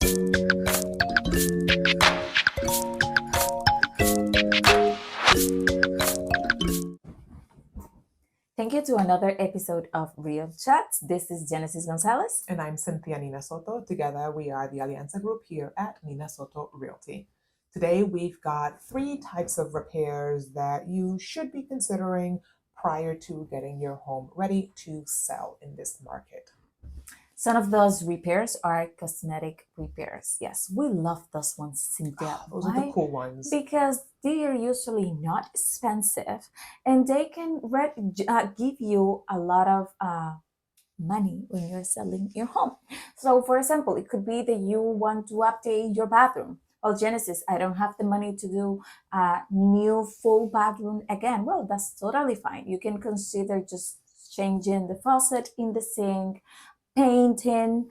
Thank you to another episode of Real Chats. This is Genesis Gonzalez. And I'm Cynthia Nina-Soto. Together, we are the Alianza Group here at Nina-Soto Realty. Today, we've got 3 types of repairs that you should be considering prior to getting your home ready to sell in this market. Some of those repairs are cosmetic repairs. Yes, we love those ones, Cynthia. Those are the cool ones. Because they are usually not expensive and they can give you a lot of money when you're selling your home. So, for example, it could be that you want to update your bathroom. Well, Genesis, I don't have the money to do a new full bathroom again. Well, that's totally fine. You can consider just changing the faucet in the sink, painting,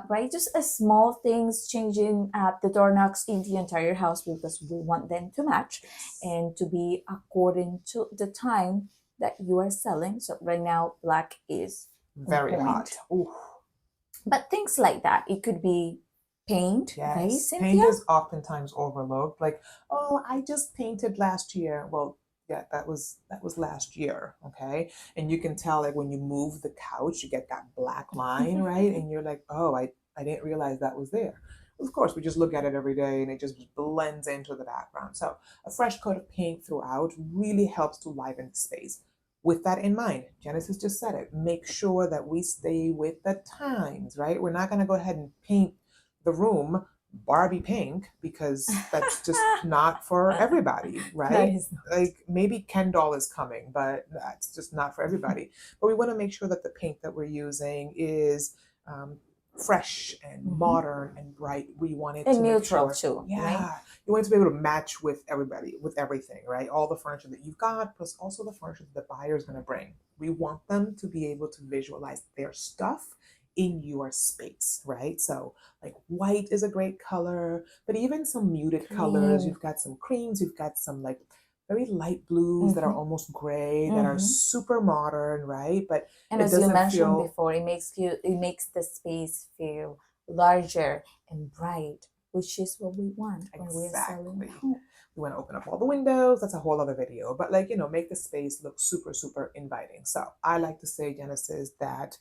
right? Just a small things, changing the doorknobs in the entire house because we want them to match and to be according to the time that you are selling. So right now, black is very hot. Ooh. But things like that, it could be paint, yes. Right, Cynthia? Paint is oftentimes overlooked. Like, oh, I just painted last year. Well, yeah, that was last year, okay? And you can tell, like, when you move the couch, you get that black line, right? And you're like, oh, I didn't realize that was there. Of course, we just look at it every day and it just blends into the background. So a fresh coat of paint throughout really helps to liven the space. With that in mind, Genesis just said it, make sure that we stay with the times, right? We're not going to go ahead and paint the room Barbie pink because that's just not for everybody, right? Like maybe Ken doll is coming, but that's just not for everybody. But we want to make sure that the paint that we're using is fresh and modern and bright. We want it and to neutral make sure, too. yeah, right? You want it to be able to match with everybody, with everything, right? All the furniture that you've got, plus also the furniture that the buyer is going to bring. We want them to be able to visualize their stuff in your space, right? So like white is a great color, but even some muted colors. You've got some creams, you've got some like very light blues that are almost gray, that are super modern, right? But and as you mentioned before, it makes the space feel larger and bright, which is what we want when we're selling home. We want to open up all the windows. That's a whole other video. But like, make the space look super, super inviting. So I like to say, Genesis, that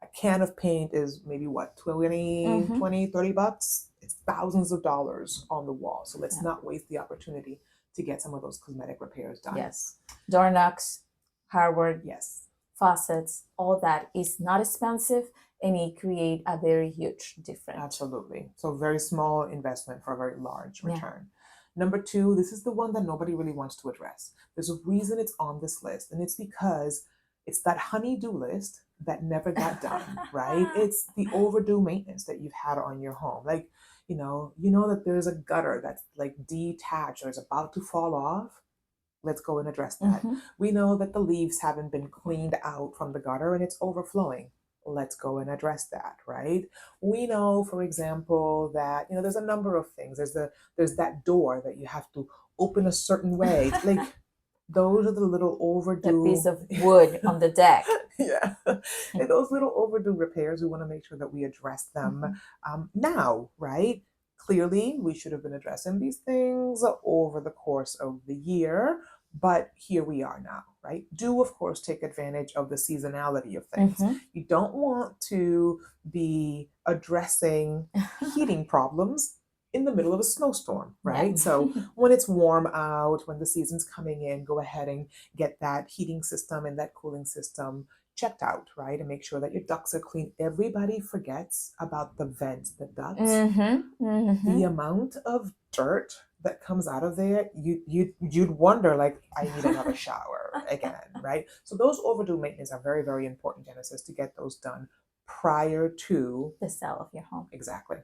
a can of paint is maybe what, 20, 30 bucks? It's thousands of dollars on the wall. So let's not waste the opportunity to get some of those cosmetic repairs done. Yes. Doorknobs, hardware, yes, faucets, all that is not expensive and it create a very huge difference. Absolutely. So very small investment for a very large return. Number 2, this is the one that nobody really wants to address. There's a reason it's on this list, and it's because it's that honey-do list that never got done, right? It's the overdue maintenance that you've had on your home. Like, you know that there's a gutter that's like detached or is about to fall off. Let's go and address that. We know that the leaves haven't been cleaned out from the gutter and it's overflowing. Let's go and address that, right? We know, for example, that there's a number of things. There's that door that you have to open a certain way. Like those are the little overdue. The piece of wood on the deck. Yeah, and those little overdue repairs, we want to make sure that we address them now, right? Clearly, we should have been addressing these things over the course of the year, but here we are now, right? Do, of course, take advantage of the seasonality of things. You don't want to be addressing heating problems in the middle of a snowstorm, right? Yeah. So when it's warm out, when the season's coming in, go ahead and get that heating system and that cooling system checked out, right? And make sure that your ducts are clean. Everybody forgets about the vents, the ducts. The amount of dirt that comes out of there, you'd wonder, like, I need another shower again, right? So those overdue maintenance are very, very important, Genesis, to get those done prior to the sale of your home. Exactly.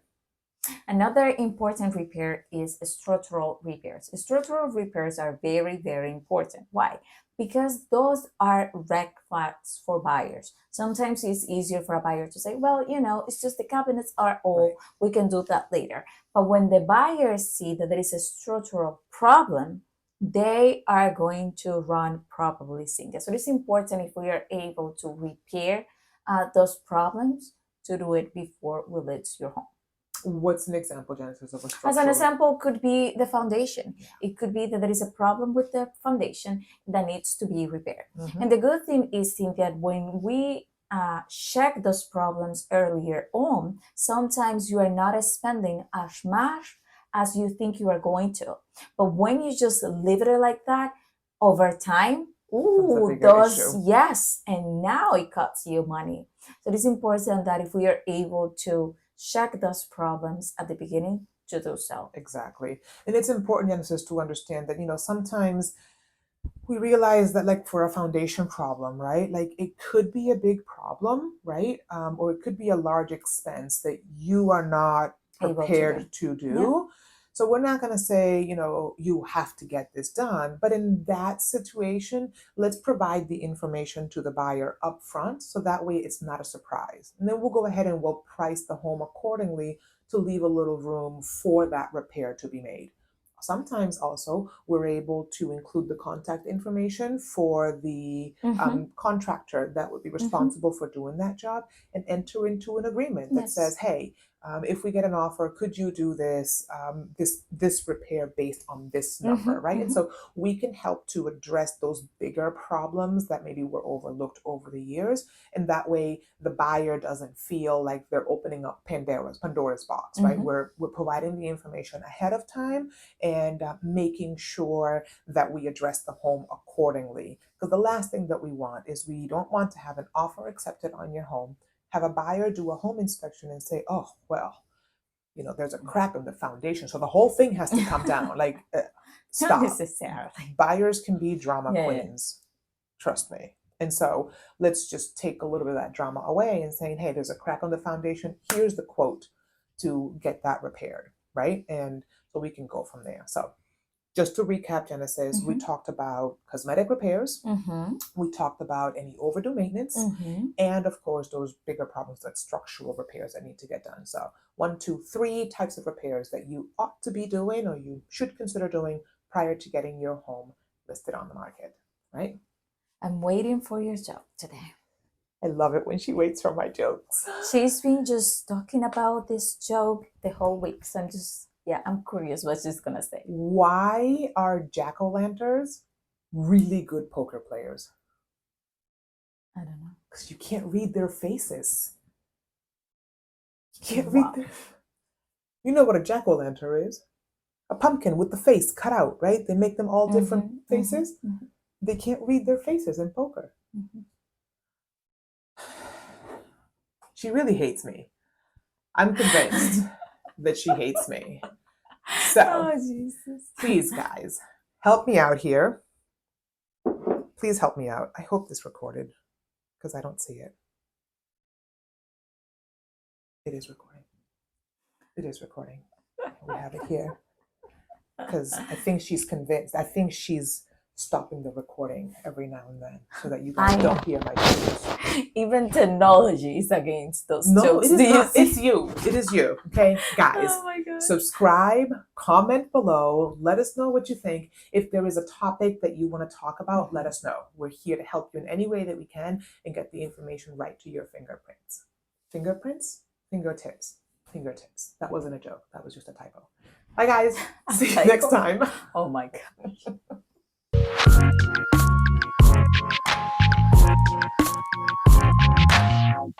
Another important repair is structural repairs. Structural repairs are very, very important. Why? Because those are red flags for buyers. Sometimes it's easier for a buyer to say, well, it's just the cabinets are old. We can do that later. But when the buyers see that there is a structural problem, they are going to run probably single. So it's important, if we are able to repair those problems, to do it before we list your home. What's an example, Genesis, of a As an structural? example, could be the foundation. It could be that there is a problem with the foundation that needs to be repaired. Mhm. And the good thing is, Cynthia, when we check those problems earlier on, sometimes you are not spending as much as you think you are going to. But when you just leave it like that, over time, Becomes a ooh, bigger those, issue. yes, and now it costs you money. So it is important that if we are able to check those problems at the beginning, to do so. Exactly. And it's important, Genesis, to understand that, sometimes we realize that, like, for a foundation problem, right? Like, it could be a big problem, right? Or it could be a large expense that you are not Able prepared to to do. So we're not going to say, you have to get this done. But in that situation, let's provide the information to the buyer up front so that way it's not a surprise. And then we'll go ahead and we'll price the home accordingly to leave a little room for that repair to be made. Sometimes also we're able to include the contact information for the contractor that would be responsible for doing that job and enter into an agreement that Yes. says, hey, if we get an offer, could you do this this repair based on this number, right? And so we can help to address those bigger problems that maybe were overlooked over the years, and that way the buyer doesn't feel like they're opening up Pandora's box, right? We're providing the information ahead of time and making sure that we address the home accordingly. Because the last thing that we want is we don't want to have an offer accepted on your home, have a buyer do a home inspection and say, oh, well, there's a crack in the foundation, so the whole thing has to come down. Like, stop. Not necessarily. Buyers can be drama Yeah. queens. Trust me. And so let's just take a little bit of that drama away and saying, hey, there's a crack on the foundation. Here's the quote to get that repaired, right? And so we can go from there. So just to recap, Genesis, we talked about cosmetic repairs. We talked about any overdue maintenance. And of course, those bigger problems like structural repairs that need to get done. So 1, 2, 3 types of repairs that you ought to be doing or you should consider doing prior to getting your home listed on the market, right? I'm waiting for your joke today. I love it when she waits for my jokes. She's been just talking about this joke the whole week. So I'm curious what she's going to say. Why are jack-o'-lanterns really good poker players? I don't know. Because you can't read their faces. You can't read their... You know what a jack-o'-lantern is? A pumpkin with the face cut out, right? They make them all different faces. They can't read their faces in poker. She really hates me. I'm convinced that she hates me. So, please, guys, help me out here. Please help me out. I hope this recorded because I don't see it. It is recording. It is recording. We have it here. Because I think she's convinced. I think she's stopping the recording every now and then so that you guys don't hear my jokes. Even technology is against those No, jokes. it is not. It's you. It is you. Okay, guys. Oh my God. Subscribe, comment below. Let us know what you think. If there is a topic that you want to talk about, let us know. We're here to help you in any way that we can and get the information right to your fingerprints. Fingerprints? Fingertips. Fingertips. That wasn't a joke. That was just a typo. Bye, guys. See you next time. Oh my gosh.